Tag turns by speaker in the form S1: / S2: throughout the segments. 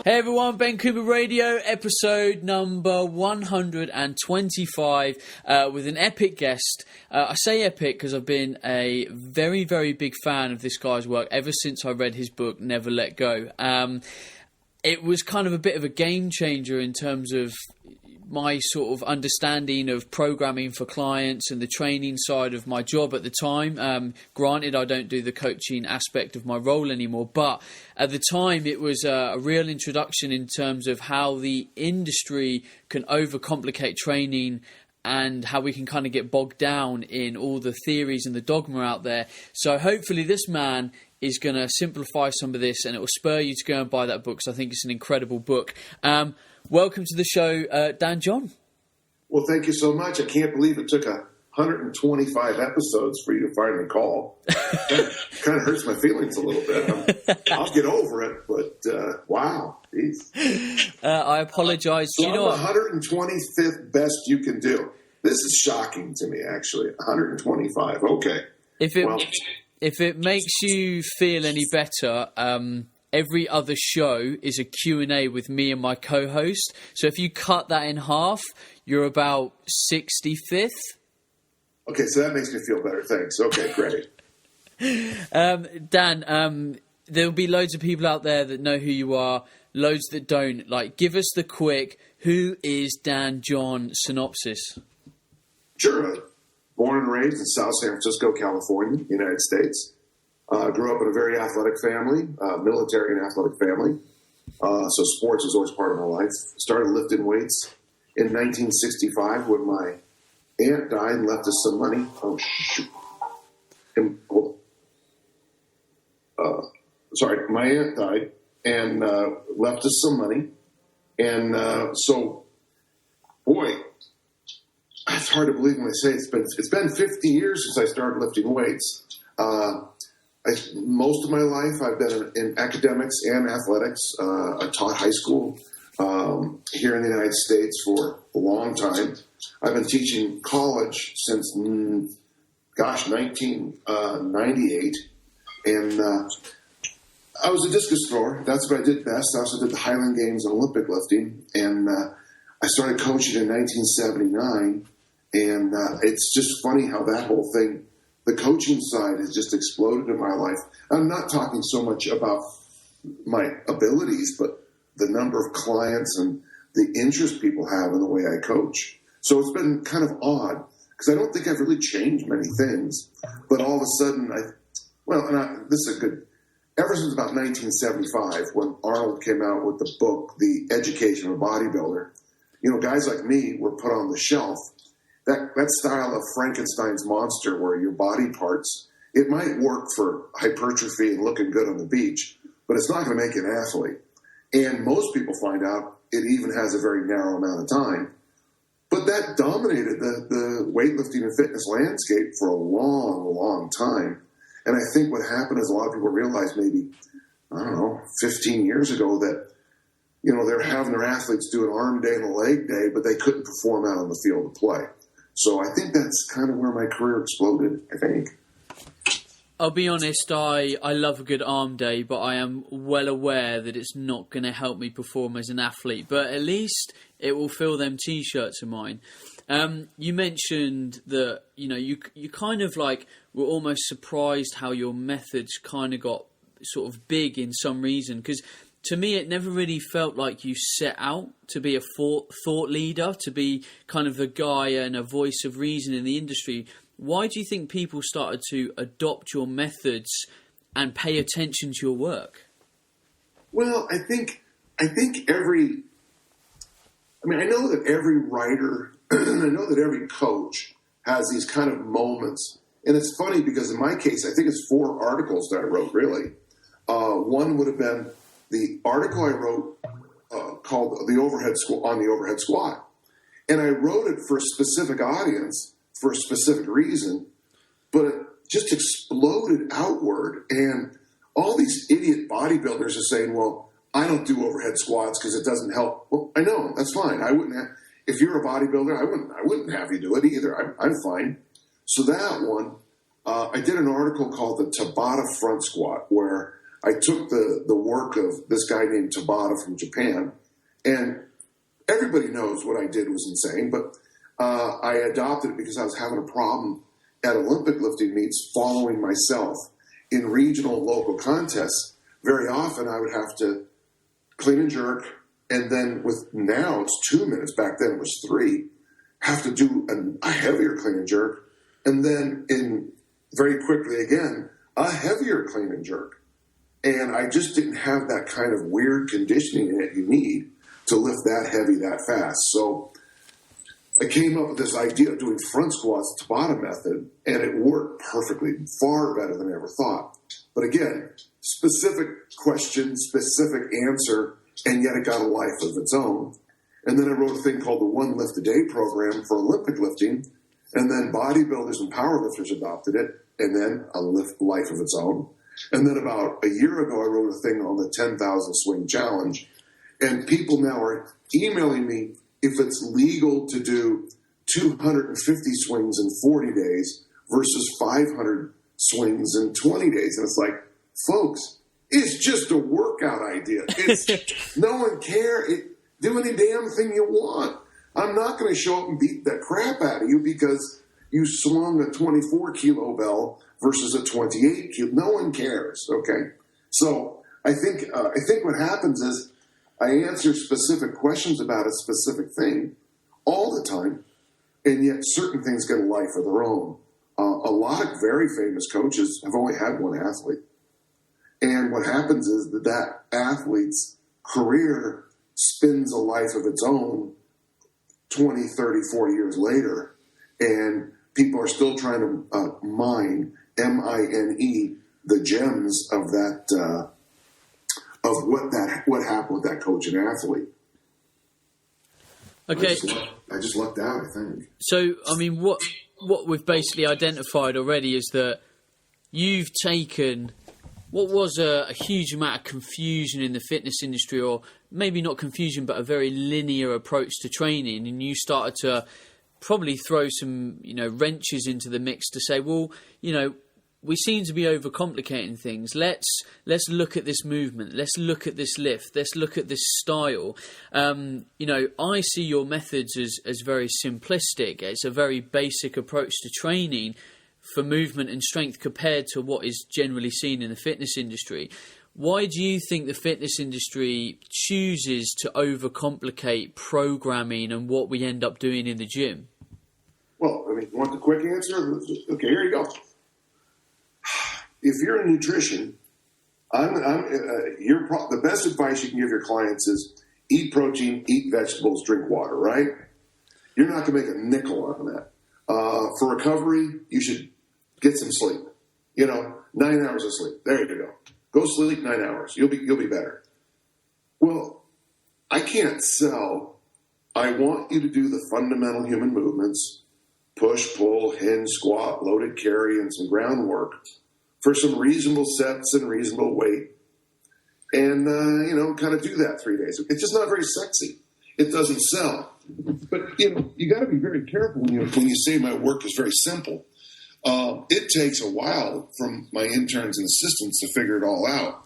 S1: Hey everyone, Ben Cooper Radio, episode number 125, with an epic guest. I say epic because I've been a very, very big fan of this guy's work ever since I read his book, Never Let Go. It was kind of a bit of a game changer in terms of my sort of understanding of programming for clients and the training side of my job at the time. Granted, I don't do the coaching aspect of my role anymore, but at the time it was a real introduction in terms of how the industry can overcomplicate training and how we can kind of get bogged down in all the theories and the dogma out there. So hopefully this man is going to simplify some of this and it will spur you to go and buy that book, because I think it's an incredible book. Welcome to the show, Dan John.
S2: Well, thank you so much. I can't believe it took 125 episodes for you to finally call. Kind of hurts my feelings a little bit. I'll get over it, but wow.
S1: I apologize.
S2: So I'm the 125th best you can do. This is shocking to me, actually. 125. Okay.
S1: If it makes you feel any better, every other show is a Q&A with me and my co-host. So if you cut that in half, you're about 65th.
S2: Okay, so that makes me feel better. Thanks. Okay, great.
S1: Dan, there'll be loads of people out there that know who you are, loads that don't. Like, give us the quick, who is Dan John Synopsis?
S2: Sure. Born and raised in South San Francisco, California, United States. Grew up in a very athletic family, military and athletic family. So sports was always part of my life. Started lifting weights in 1965 when my aunt died and left us some money. Oh, shoot. My aunt died and left us some money. And so, boy, it's hard to believe when I say it's been 50 years since I started lifting weights. Most of my life I've been in academics and athletics. I taught high school here in the United States for a long time. I've been teaching college since, 1998. And I was a discus thrower. That's what I did best. I also did the Highland Games and Olympic lifting. And I started coaching in 1979. And it's just funny how that whole thing, the coaching side, has just exploded in my life. I'm not talking so much about my abilities, but the number of clients and the interest people have in the way I coach. So it's been kind of odd because I don't think I've really changed many things. But all of a sudden, this is a good, ever since about 1975, when Arnold came out with the book, The Education of a Bodybuilder, guys like me were put on the shelf. That style of Frankenstein's monster where your body parts, it might work for hypertrophy and looking good on the beach, but it's not going to make you an athlete. And most people find out it even has a very narrow amount of time. But that dominated the weightlifting and fitness landscape for a long, long time. And I think what happened is a lot of people realized maybe, 15 years ago that, they're having their athletes do an arm day and a leg day, but they couldn't perform out on the field of play. So I think that's kind of where my career exploded, I think.
S1: I'll be honest, I love a good arm day, but I am well aware that it's not going to help me perform as an athlete. But at least it will fill them T-shirts of mine. You mentioned that, you kind of like were almost surprised how your methods kind of got sort of big in some reason, because to me, it never really felt like you set out to be a thought leader, to be kind of the guy and a voice of reason in the industry. Why do you think people started to adopt your methods and pay attention to your work?
S2: Well, I know that every writer, I know that every coach has these kind of moments. And it's funny because in my case, I think it's 4 articles that I wrote, really. One would have been the article I wrote called on the overhead squat. And I wrote it for a specific audience for a specific reason, but it just exploded outward. And all these idiot bodybuilders are saying, well, I don't do overhead squats because it doesn't help. Well, I know, that's fine. I wouldn't have, if you're a bodybuilder, I wouldn't have you do it either. I'm fine. So that one, I did an article called the Tabata front squat, where I took the work of this guy named Tabata from Japan, and everybody knows what I did was insane, but I adopted it because I was having a problem at Olympic lifting meets following myself in regional and local contests. Very often I would have to clean and jerk, and then now it's 2 minutes, back then it was 3, have to do a heavier clean and jerk, and then very quickly again, a heavier clean and jerk. And I just didn't have that kind of weird conditioning that you need to lift that heavy that fast. So I came up with this idea of doing front squats, Tabata method, and it worked perfectly, far better than I ever thought. But again, specific question, specific answer, and yet it got a life of its own. And then I wrote a thing called the One Lift a Day program for Olympic lifting, and then bodybuilders and powerlifters adopted it, and then a life of its own. And then about a year ago, I wrote a thing on the 10,000 swing challenge, and people now are emailing me if it's legal to do 250 swings in 40 days versus 500 swings in 20 days. And it's like, folks, it's just a workout idea. It's no one cares. Do any damn thing you want. I'm not going to show up and beat the crap out of you because you swung a 24 kilo bell versus a 28 kilo. No one cares. Okay. So I think what happens is I answer specific questions about a specific thing all the time, and yet certain things get a life of their own. A lot of very famous coaches have only had one athlete. And what happens is that athlete's career spins a life of its own 20, 30, 40 years later, and people are still trying to mine, M-I-N-E, the gems of that of what happened with that coach and athlete.
S1: Okay.
S2: I just lucked out, I think.
S1: So, I mean, what we've basically identified already is that you've taken what was a huge amount of confusion in the fitness industry, or maybe not confusion, but a very linear approach to training, and you started to probably throw some, wrenches into the mix to say, well, we seem to be overcomplicating things. Let's look at this movement. Let's look at this lift. Let's look at this style. I see your methods as very simplistic. It's a very basic approach to training for movement and strength compared to what is generally seen in the fitness industry. Why do you think the fitness industry chooses to overcomplicate programming and what we end up doing in the gym?
S2: Well, you want the quick answer? Okay, here you go. If you're in nutrition, the best advice you can give your clients is eat protein, eat vegetables, drink water, right? You're not going to make a nickel on that. For recovery, you should get some sleep. 9 hours of sleep. There you go. Go sleep 9 hours. You'll be better. Well, I can't sell. I want you to do the fundamental human movements: push, pull, hinge, squat, loaded carry, and some groundwork for some reasonable sets and reasonable weight. And, kind of do that 3 days. It's just not very sexy. It doesn't sell. But, you got to be very careful when you say my work is very simple. It takes a while from my interns and assistants to figure it all out.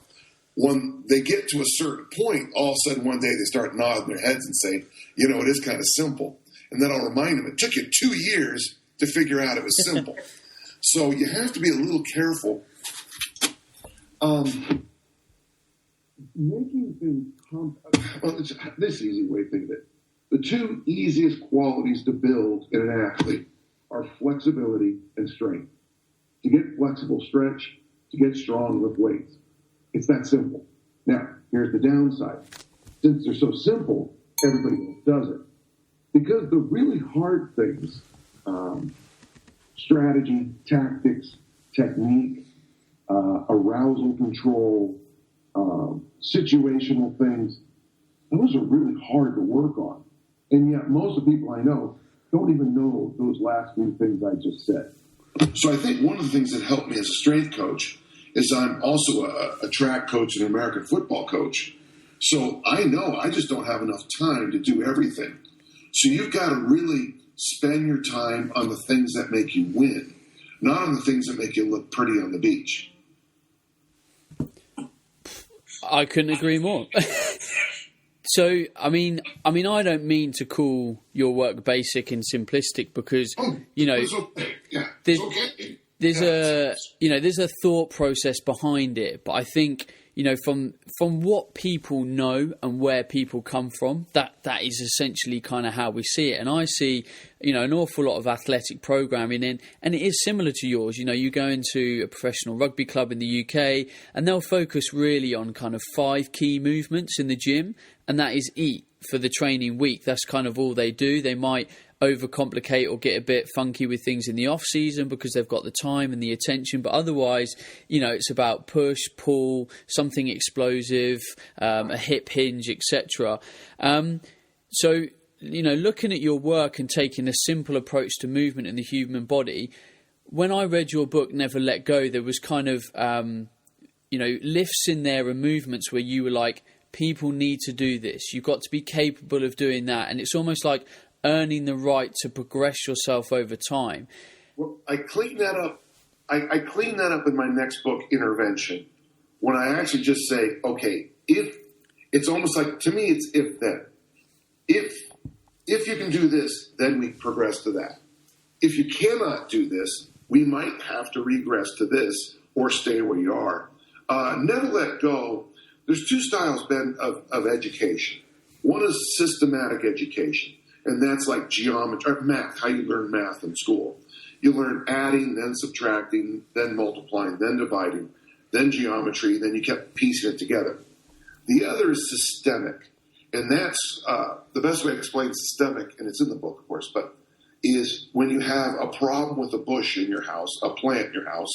S2: When they get to a certain point, all of a sudden one day they start nodding their heads and say, it is kind of simple. And then I'll remind them, it took you 2 years to figure out it was simple. So you have to be a little careful. Making things this easy way to think of it. The two easiest qualities to build in an athlete are flexibility and strength. To get flexible, stretch. To get strong, lift weights. It's that simple. Now, here's the downside. Since they're so simple, everybody else does it. Because the really hard things, strategy, tactics, technique, arousal control, situational things, those are really hard to work on. And yet most of the people I know don't even know those last few things I just said. So I think one of the things that helped me as a strength coach is I'm also a track coach and an American football coach. So I know I just don't have enough time to do everything. So you've got to really spend your time on the things that make you win, not on the things that make you look pretty on the beach.
S1: I couldn't agree more. So, I mean, I don't mean to call your work basic and simplistic because,
S2: It's okay. Yeah,
S1: there's,
S2: it's okay.
S1: there's a thought process behind it. But I think, from what people know and where people come from, that is essentially kind of how we see it. And I see, an awful lot of athletic programming and it is similar to yours. You go into a professional rugby club in the UK and they'll focus really on kind of 5 key movements in the gym. And that is eat for the training week. That's kind of all they do. They might overcomplicate or get a bit funky with things in the off season because they've got the time and the attention. But otherwise, it's about push, pull, something explosive, a hip hinge, etc. So, looking at your work and taking a simple approach to movement in the human body, when I read your book, Never Let Go, there was kind of, lifts in there and movements where you were like, people need to do this. You've got to be capable of doing that. And it's almost like earning the right to progress yourself over time.
S2: Well, I clean that up. I clean that up in my next book, Intervention, when I actually just say, okay, if it's almost like, to me, it's if then. If you can do this, then we progress to that. If you cannot do this, we might have to regress to this or stay where you are. Never let go. There's 2 styles, Ben, of education. One is systematic education, and that's like geometry, or math, how you learn math in school. You learn adding, then subtracting, then multiplying, then dividing, then geometry, then you kept piecing it together. The other is systemic, and that's the best way to explain systemic, and it's in the book, of course, but is when you have a problem with a bush in your house, a plant in your house,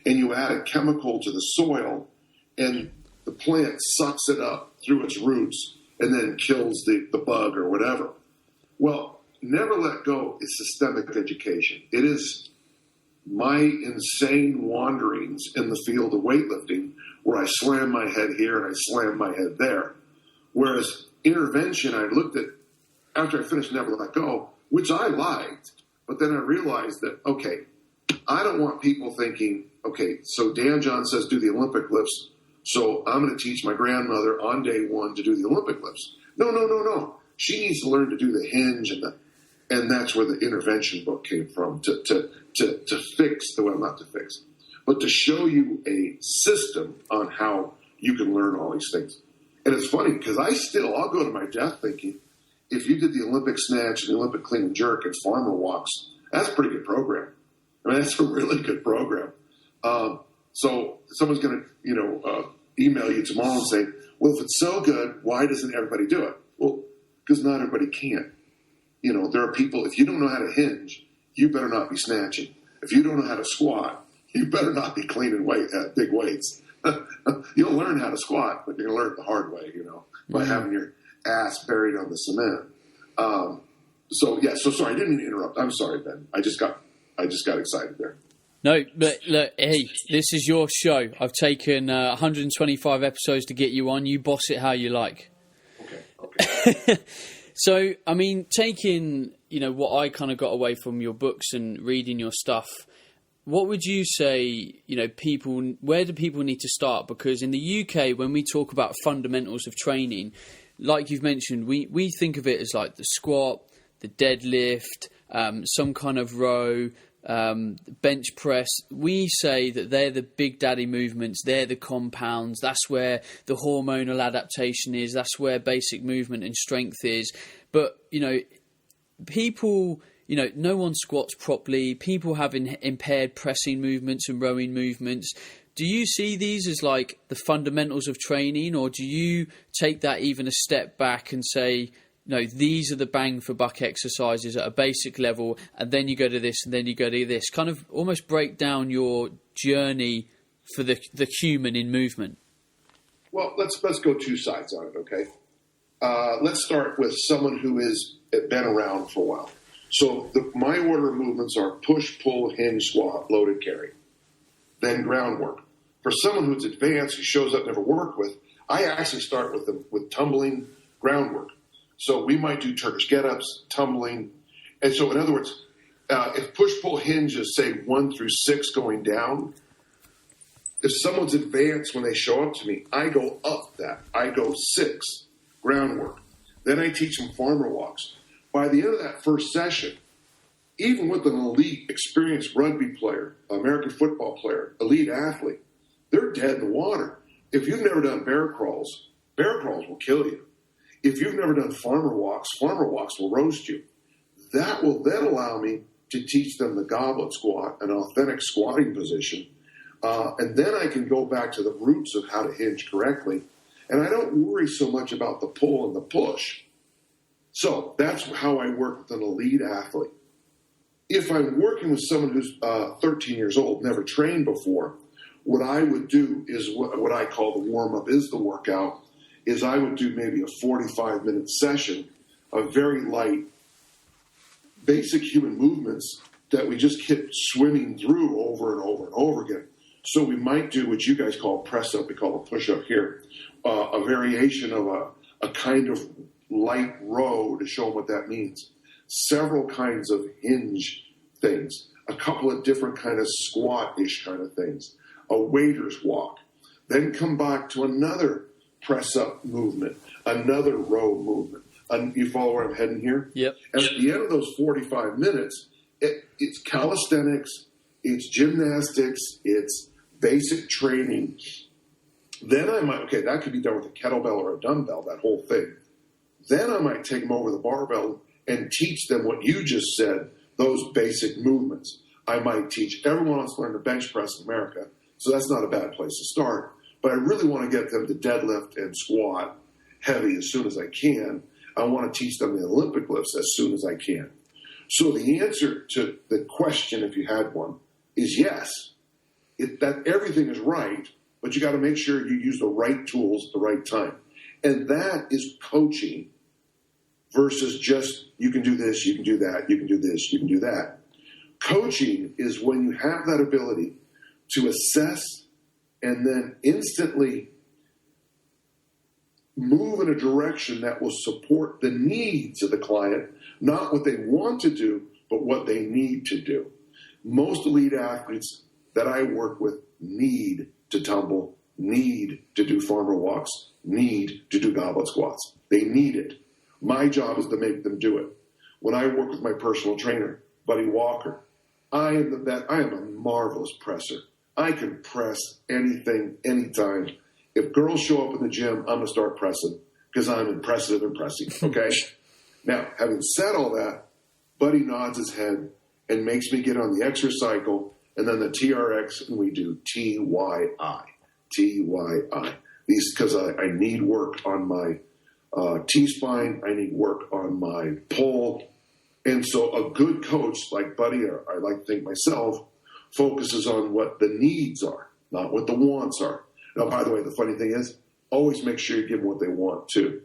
S2: and you add a chemical to the soil, and the plant sucks it up through its roots and then kills the bug or whatever. Well, Never Let Go is systemic education. It is my insane wanderings in the field of weightlifting where I slam my head here and I slam my head there. Whereas Intervention, I looked at, after I finished Never Let Go, which I liked, but then I realized that, okay, I don't want people thinking, okay, so Dan John says do the Olympic lifts, so I'm going to teach my grandmother on day 1 to do the Olympic lifts. No. She needs to learn to do the hinge, and that's where the Intervention book came from, to fix, well, not to fix, but to show you a system on how you can learn all these things. And it's funny, because I'll go to my death thinking, if you did the Olympic snatch and the Olympic clean and jerk and farmer walks, that's a pretty good program. I mean, that's a really good program. So someone's going to, email you tomorrow and say, well, if it's so good, why doesn't everybody do it? Well, because not everybody can. There are people, if you don't know how to hinge, you better not be snatching. If you don't know how to squat, you better not be cleaning big weights. You'll learn how to squat, but you'll learn it the hard way, by having your ass buried on the cement. So sorry, I didn't mean to interrupt. I'm sorry, Ben. I just got excited there.
S1: No, but look, hey, this is your show. I've taken 125 episodes to get you on. You boss it how you like. Okay. So, I mean, taking, what I kind of got away from your books and reading your stuff, what would you say, where do people need to start? Because in the UK, when we talk about fundamentals of training, like you've mentioned, we think of it as like the squat, the deadlift, some kind of row, bench press. We say that they're the big daddy movements, they're the compounds, that's where the hormonal adaptation is, that's where basic movement and strength is. But people, no one squats properly, people have impaired pressing movements and rowing movements. Do you see these as like the fundamentals of training, or do you take that even a step back and say, no, these are the bang for buck exercises at a basic level, and then you go to this, and then you go to this? Kind of almost break down your journey for the human in movement.
S2: Well, let's go 2 sides on it, okay? Let's start with someone who has been around for a while. So my order of movements are push, pull, hinge, squat, loaded, carry. Then groundwork. For someone who's advanced, who shows up, never worked with, I actually start with tumbling, groundwork. So we might do Turkish get-ups, tumbling. And so, in other words, if push-pull hinge is, say, 1 through 6 going down, If someone's advanced when they show up to me, I go up that. I go 6, groundwork. Then I teach them farmer walks. By the end of that first session, even with an elite, experienced rugby player, American football player, elite athlete, they're dead in the water. If you've never done bear crawls will kill you. If you've never done farmer walks will roast you. That will then allow me to teach them the goblet squat, an authentic squatting position. And then I can go back to the roots of how to hinge correctly. And I don't worry so much about the pull and the push. So that's how I work with an elite athlete. If I'm working with someone who's 13 years old, never trained before, what I would do is what I call the warm-up is the workout, is I would do maybe a 45-minute session of very light, basic human movements that we just keep swimming through over and over and over again. So we might do what you guys call press-up, we call a push-up here, a variation of a kind of light row to show them what that means. Several kinds of hinge things, a couple of different kind of squat-ish kind of things, a waiter's walk, then come back to another press-up movement, another row movement. You follow where I'm heading here?
S1: Yep.
S2: And at the end of those 45 minutes, it's calisthenics, it's gymnastics, it's basic training. Then I might, that could be done with a kettlebell or a dumbbell, that whole thing. Then I might take them over the barbell and teach them what you just said, those basic movements. I might teach everyone else to learn to bench press in America, so that's not a bad place to start. But I really want to get them to deadlift and squat heavy as soon as I can. I want to teach them the Olympic lifts as soon as I can. So the answer to the question, if you had one, is yes. That everything is right, but you got to make sure you use the right tools at the right time. And that is coaching versus just you can do this, you can do that, you can do this, you can do that. Coaching is when you have that ability to assess and then instantly move in a direction that will support the needs of the client, not what they want to do, but what they need to do. Most elite athletes that I work with need to tumble, need to do farmer walks, need to do goblet squats. They need it. My job is to make them do it. When I work with my personal trainer, Buddy Walker, I am a marvelous presser. I can press anything, anytime. If girls show up in the gym, I'm going to start pressing because I'm impressive, okay? Now, having said all that, Buddy nods his head and makes me get on the exercise cycle and then the TRX, and we do TYI. These because I need work on my T-spine. I need work on my pull. And so a good coach like Buddy, or I like to think myself, focuses on what the needs are, not what the wants are. Now, by the way, the funny thing is, always make sure you give them what they want, too.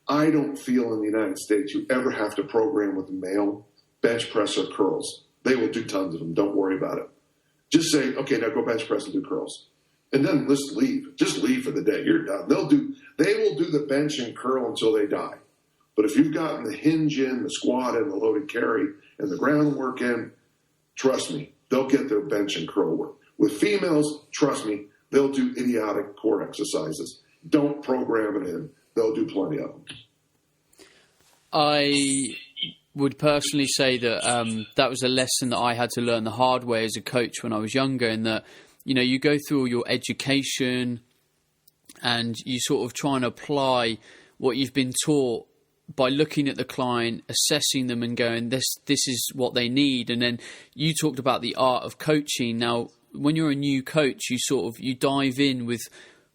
S2: I don't feel in the United States you ever have to program with a male bench press or curls. They will do tons of them. Don't worry about it. Just say, okay, now go bench press and do curls. And then just leave. Just leave for the day. You're done. They will do the bench and curl until they die. But if you've gotten the hinge in, the squat in, the loaded carry, and the groundwork in, trust me, they'll get their bench and curl work. With females, trust me, they'll do idiotic core exercises. Don't program it in. They'll do plenty of them.
S1: I would personally say that that was a lesson that I had to learn the hard way as a coach when I was younger, in that, you know, you go through all your education and you sort of try and apply what you've been taught by looking at the client, assessing them and going, this is what they need. And then you talked about the art of coaching. Now, when you're a new coach, you dive in with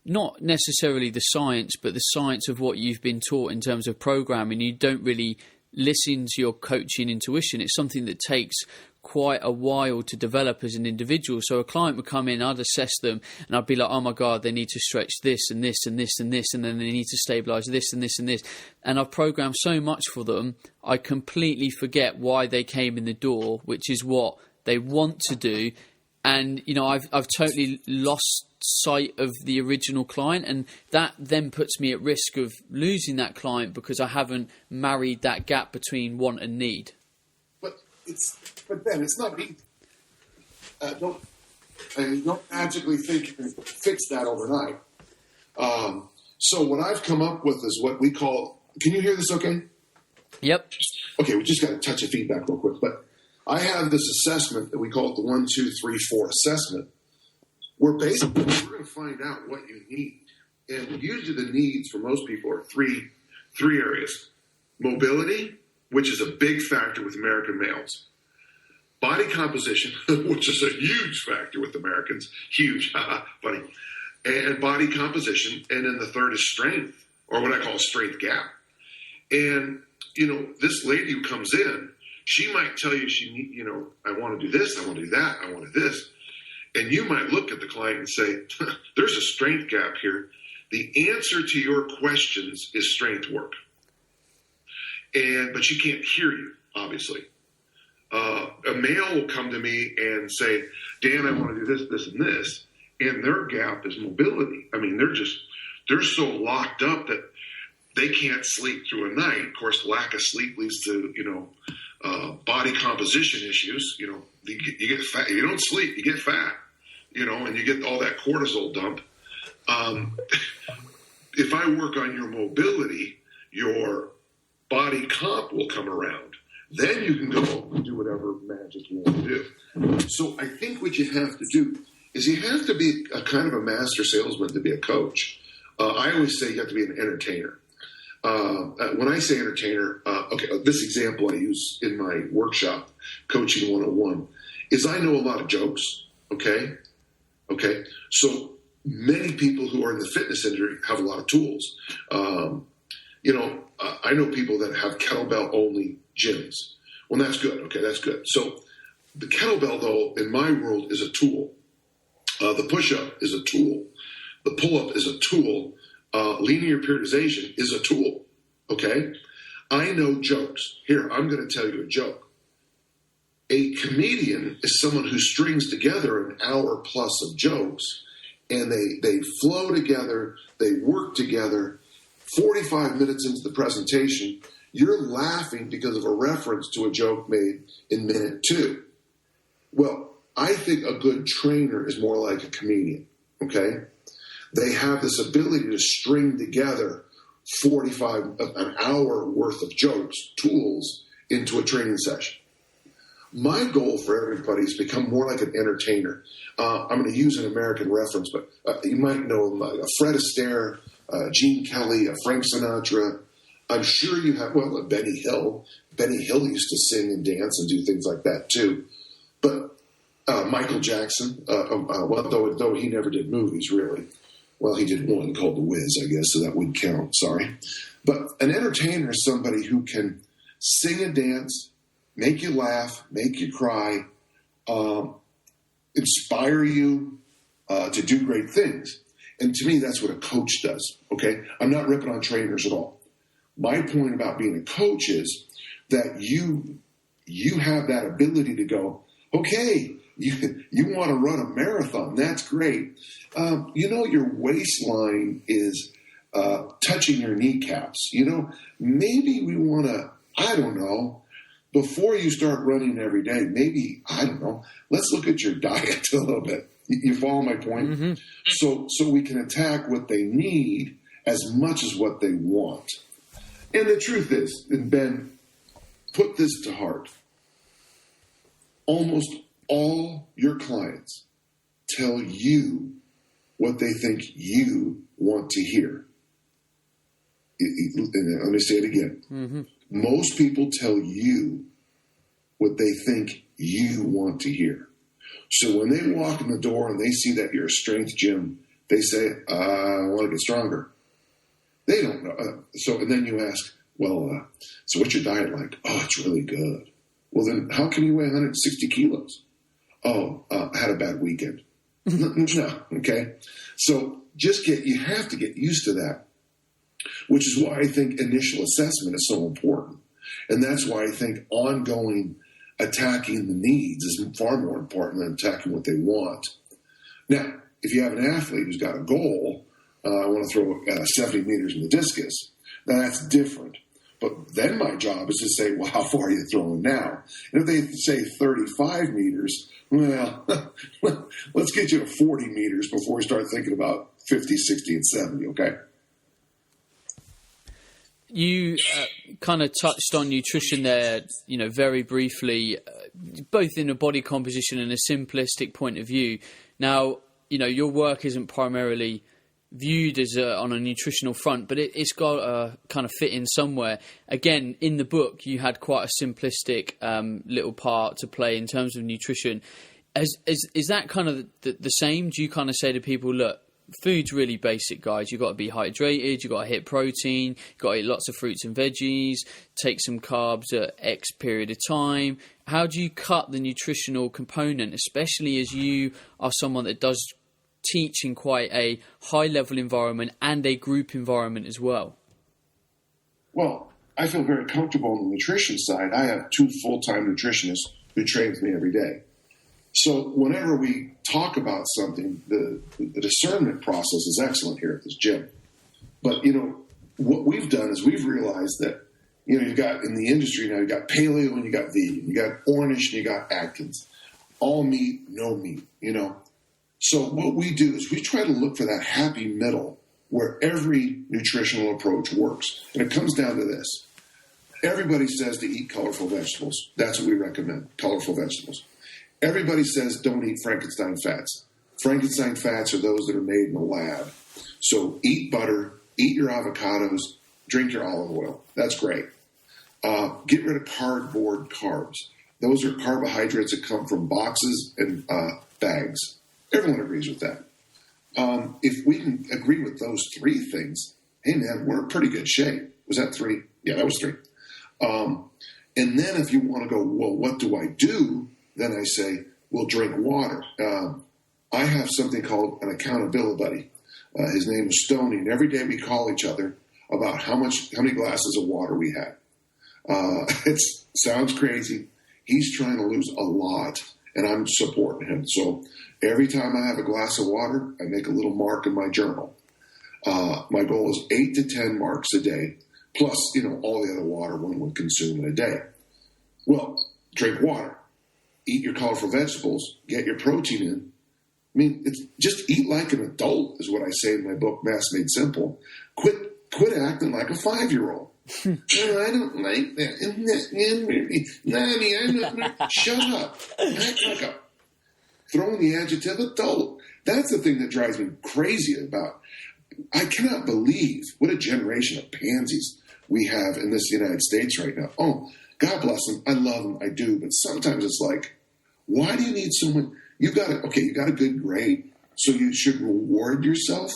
S1: not necessarily the science, but the science of what you've been taught in terms of programming. You don't really listen to your coaching intuition. It's something that takes quite a while to develop as an individual. So a client would come in, I'd assess them, and I'd be like, oh my God, they need to stretch this and this and this and this, and then they need to stabilize this and this and this. And I've programmed so much for them, I completely forget why they came in the door, which is what they want to do. And, you know, I've totally lost sight of the original client, and that then puts me at risk of losing that client because I haven't married that gap between want and need.
S2: But Ben, it's not me. And you don't magically think you can fix that overnight. So what I've come up with is what we call, can you hear this okay?
S1: Yep.
S2: Okay, we just got a touch of feedback real quick. But I have this assessment that we call it the 1, 2, 3, 4 assessment, where basically we're going to find out what you need. And usually the needs for most people are three areas. Mobility, which is a big factor with American males. Body composition, which is a huge factor with Americans. Huge, funny. And body composition. And then the third is strength, or what I call strength gap. And, this lady who comes in, she might tell you I want to do this, I want to do that, I want to do this. And you might look at the client and say, there's a strength gap here. The answer to your questions is strength work. But she can't hear you, obviously. A male will come to me and say, Dan, I want to do this, this, and this. And their gap is mobility. I mean, they're so locked up that they can't sleep through a night. Of course, lack of sleep leads to, body composition issues. You get fat. You don't sleep, you get fat, and you get all that cortisol dump. If I work on your mobility, your body comp will come around. Then you can go and do whatever magic you want to do. So I think what you have to do is you have to be a kind of a master salesman to be a coach. I always say you have to be an entertainer. When I say entertainer, this example I use in my workshop, Coaching 101, is I know a lot of jokes, okay? So many people who are in the fitness industry have a lot of tools. I know people that have kettlebell-only gyms. Well, that's good. Okay, that's good. So the kettlebell, though, in my world, is a tool. The push-up is a tool. The pull-up is a tool. Linear periodization is a tool. Okay? I know jokes. Here, I'm going to tell you a joke. A comedian is someone who strings together an hour plus of jokes, and they flow together, they work together. 45 minutes into the presentation, you're laughing because of a reference to a joke made in minute 2. Well, I think a good trainer is more like a comedian, okay? They have this ability to string together an hour worth of jokes, tools, into a training session. My goal for everybody is to become more like an entertainer. I'm going to use an American reference, but you might know them, Fred Astaire, Gene Kelly, Frank Sinatra. I'm sure you have, Benny Hill. Benny Hill used to sing and dance and do things like that too. But Michael Jackson, though he never did movies, really. Well, he did one called The Wiz, I guess, so that wouldn't count. Sorry. But an entertainer is somebody who can sing and dance, make you laugh, make you cry, inspire you to do great things. And to me, that's what a coach does, okay? I'm not ripping on trainers at all. My point about being a coach is that you have that ability to go, okay, you want to run a marathon. That's great. Your waistline is touching your kneecaps. Maybe we want to, I don't know, before you start running every day, maybe, I don't know, let's look at your diet a little bit. You follow my point? Mm-hmm. So we can attack what they need as much as what they want. And the truth is, and Ben, put this to heart, almost all your clients tell you what they think you want to hear. And let me say it again. Mm-hmm. Most people tell you what they think you want to hear. So when they walk in the door and they see that you're a strength gym, they say, I want to get stronger. They don't know. And then you ask, so what's your diet like? Oh, it's really good. Well, then how can you weigh 160 kilos? Oh, I had a bad weekend. No, okay? So you have to get used to that, which is why I think initial assessment is so important. And that's why I think ongoing attacking the needs is far more important than attacking what they want. Now, if you have an athlete who's got a goal, I want to throw 70 meters in the discus, now that's different. But then my job is to say, well, how far are you throwing now? And if they say 35 meters, well, let's get you to 40 meters before we start thinking about 50, 60, and 70, okay?
S1: You kind of touched on nutrition there, very briefly, both in a body composition and a simplistic point of view. Now, your work isn't primarily viewed as on a nutritional front, but it's got to kind of fit in somewhere. Again, in the book, you had quite a simplistic little part to play in terms of nutrition. Is that kind of the same? Do you kind of say to people, look, food's really basic, guys. You've got to be hydrated, you've got to hit protein, you've got to eat lots of fruits and veggies, take some carbs at X period of time. How do you cut the nutritional component, especially as you are someone that does teach in quite a high-level environment and a group environment as well?
S2: Well, I feel very comfortable on the nutrition side. I have 2 full-time nutritionists who train with me every day. So whenever we talk about something, the discernment process is excellent here at this gym. But, what we've done is we've realized that, you've got in the industry now, you've got paleo and you got vegan, you got Ornish and you got Atkins. All meat, no meat, So what we do is we try to look for that happy middle where every nutritional approach works. And it comes down to this. Everybody says to eat colorful vegetables. That's what we recommend, colorful vegetables. Everybody says don't eat Frankenstein fats. Frankenstein fats are those that are made in the lab. So eat butter, eat your avocados, drink your olive oil. That's great. Get rid of cardboard carbs. Those are carbohydrates that come from boxes and bags. Everyone agrees with that. If we can agree with those 3 things, hey, man, we're in pretty good shape. Was that 3? Yeah, that was 3. And then if you want to go, well, what do I do? Then I say, well, drink water. I have something called an accountability buddy. His name is Stoney, and every day we call each other about how many glasses of water we had. It sounds crazy. He's trying to lose a lot, and I'm supporting him. So every time I have a glass of water, I make a little mark in my journal. My goal is 8 to 10 marks a day, plus, all the other water one would consume in a day. Well, drink water. Eat your colorful vegetables, get your protein in. I mean, it's just eat like an adult is what I say in my book, Mass Made Simple. Quit acting like a 5-year-old. Oh, I don't like that. Mommy, shut up. Act like a throwing the adjective adult. That's the thing that drives me crazy about. I cannot believe what a generation of pansies we have in this United States right now. Oh, God bless them. I love them. I do. But sometimes it's like, why do you need someone? You got a good grade, so you should reward yourself.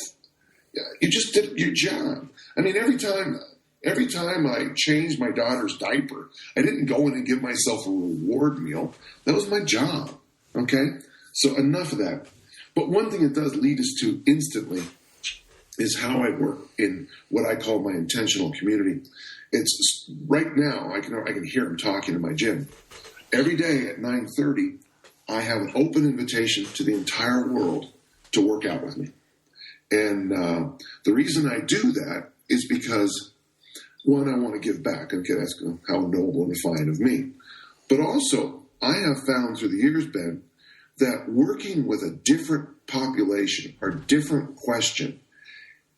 S2: You just did your job. I mean, every time I changed my daughter's diaper, I didn't go in and give myself a reward meal. That was my job. Okay? So enough of that. But one thing it does lead us to instantly is how I work in what I call my intentional community. It's right now, I can hear him talking in my gym. Every day at 9:30, I have an open invitation to the entire world to work out with me. And the reason I do that is because, one, I want to give back. Okay, that's how noble and fine of me. But also, I have found through the years, Ben, that working with a different population or different question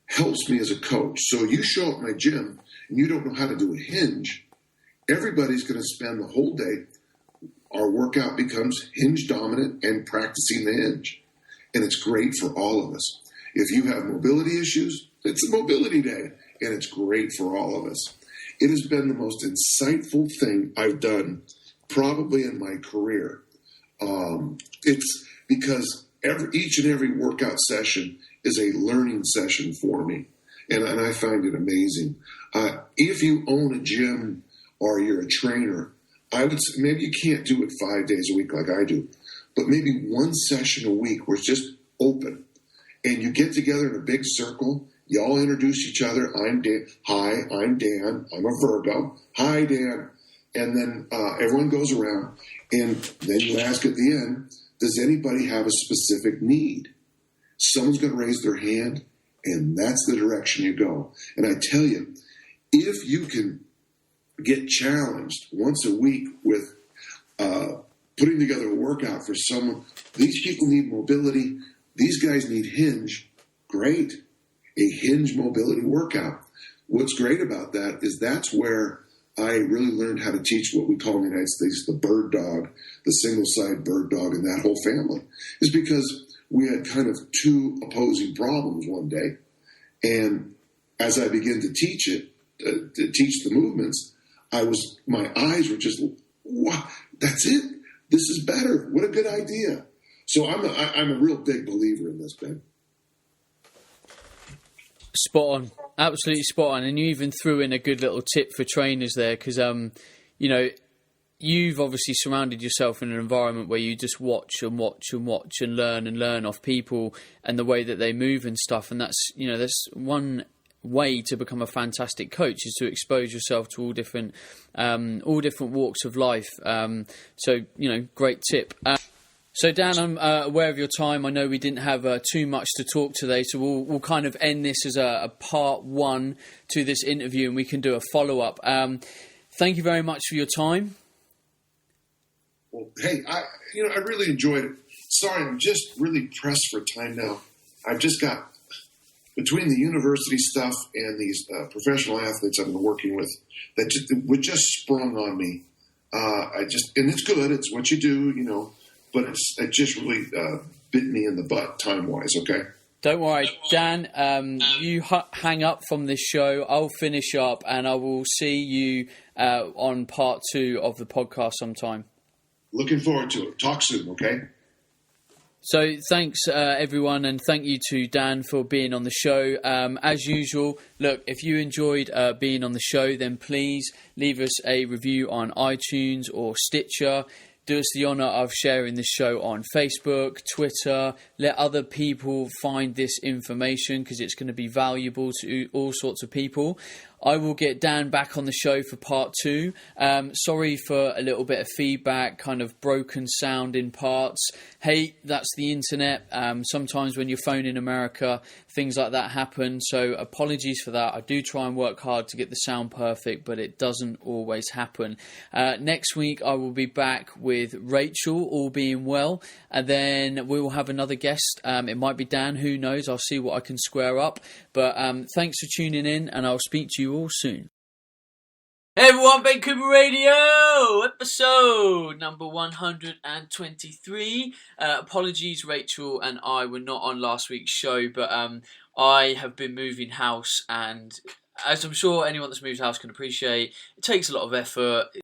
S2: helps me as a coach. So you show up at my gym and you don't know how to do a hinge, everybody's going to spend the whole day. Our workout becomes hinge dominant and practicing the hinge. And it's great for all of us. If you have mobility issues, it's a mobility day, and it's great for all of us. It has been the most insightful thing I've done probably in my career. It's because each and every workout session is a learning session for me, and I find it amazing. If you own a gym or you're a trainer, I would say maybe you can't do it 5 days a week like I do, but maybe one session a week where it's just open, and you get together in a big circle. You all introduce each other. I'm Dan. Hi, I'm Dan. I'm a Virgo. Hi, Dan. And then everyone goes around, and then you ask at the end, does anybody have a specific need? Someone's going to raise their hand, and that's the direction you go. And I tell you, if you can get challenged once a week with putting together a workout for someone. These people need mobility. These guys need hinge. Great. A hinge mobility workout. What's great about that is that's where I really learned how to teach what we call in the United States the bird dog, the single-side bird dog, and that whole family. Is because we had kind of two opposing problems one day. And as I began to teach it, to teach the movements, my eyes were just, wow, that's it. This is better. What a good idea. So I'm a real big believer in this, Ben.
S1: Spot on. Absolutely spot on. And you even threw in a good little tip for trainers there because, you know, you've obviously surrounded yourself in an environment where you just watch and watch and watch and learn off people and the way that they move and stuff. And that's, you know, that's one way to become a fantastic coach is to expose yourself to all different walks of life. So, you know, great tip. So, Dan, I'm aware of your time. I know we didn't have too much to talk today, so we'll kind of end this as a part one to this interview, and we can do a follow-up. Thank you very much for your time.
S2: Well, hey, I really enjoyed it. Sorry, I'm just really pressed for time now. I've just got, between the university stuff and these professional athletes I've been working with, that just sprung on me. And it's good. It's what you do, you know. But it just really bit me in the butt time-wise, okay?
S1: Don't worry, Dan, you hang up from this show. I'll finish up, and I will see you on part 2 of the podcast sometime.
S2: Looking forward to it. Talk soon, okay?
S1: So thanks, everyone, and thank you to Dan for being on the show. As usual, look, if you enjoyed being on the show, then please leave us a review on iTunes or Stitcher. Do us the honour of sharing this show on Facebook, Twitter. Let other people find this information because it's going to be valuable to all sorts of people. I will get Dan back on the show for part 2. Sorry for a little bit of feedback, kind of broken sound in parts. Hey, that's the internet. Sometimes when you're phoning in America, things like that happen. So apologies for that. I do try and work hard to get the sound perfect, but it doesn't always happen. Next week, I will be back with Rachel, all being well. And then we will have another guest. It might be Dan, who knows? I'll see what I can square up. But thanks for tuning in, and I'll speak to you all soon. Hey everyone, Ben Cooper Radio, episode number 123. Apologies, Rachel and I were not on last week's show, but I have been moving house, and as I'm sure anyone that's moved house can appreciate, it takes a lot of effort.